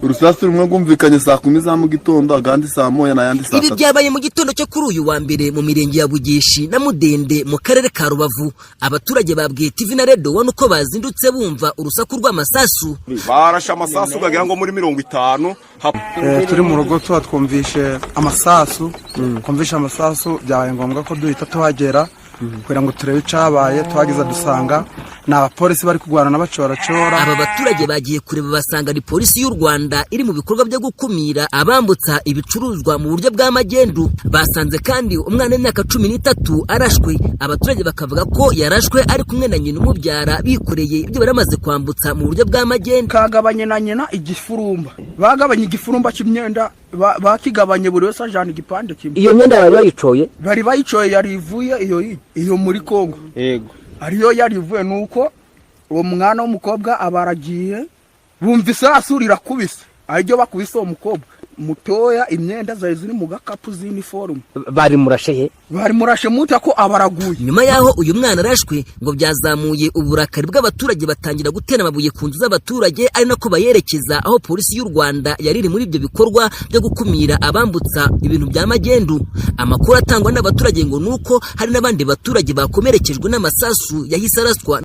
Urusasu rumwe rwumvikanye saa 10 za mu gitondo agandi saa moya n'ayandi saa 3. Ibi byabaye mu gitondo cyo kuri uyu wa mbere mu mirenge ya Bugishi na Mudende mu karere ka Rubavu. Abaturage babwiye TV na Radio One uko bazindutse bumva urusaku rw'amasasu. Barasha amasasu gagira ngo muri 50. Turi mu rugo twumvishe amasasu, kumvisha amasasu byabaye ngombwa ko duhita tuhagera kugira ngo turebe icabaye. Twagize dusanga na polisi bari kugwana n'abacoracora. Aba baturage bagiye kureba basanga ari polisi y'u Rwanda iri mu bikorwa byo gukumira abambutsa ibicuruzwa mu buryo bw'amagendu. Basanze kandi umwana w'imyaka 13 arashwe. Abaturage bakavuga ko yarashwe ari kumwe na nyina umubyara bikoreye ibyo baramaze kwambutsa mu buryo bw'amagendu. Kagabanye na nyina igifurumba, bagabanye igifurumba cy'imyenda, bakigabanye buri wese ajana igipande kimwe. Iyo myenda bari bayicoye yarivuye iyo muri Kongo. Yego. Ariyo yarivuye nuko uwo mwana w'umukobwa abaragiye bumvise asurira kubise. Aryo bakubise uwo mukobwa mutoya, imyenda zari mu gakapu z'uniforme. Bari murashe muta ko abaraguye. Nyuma yaho uyu mwana arashwe ngo byazamuye uburakari bw'abaturage batangira gutera amabuye ku nzu z'abaturage, ari nako bayerekeza aho polisi y'u Rwanda yariri muri ibyo bikorwa byo gukumira abambutsa ibintu bya magendu. Amakuru atangwa n'abaturage ngo nuko hari n'abandi baturage bakomerekejwe n'amasasu yahise araswa.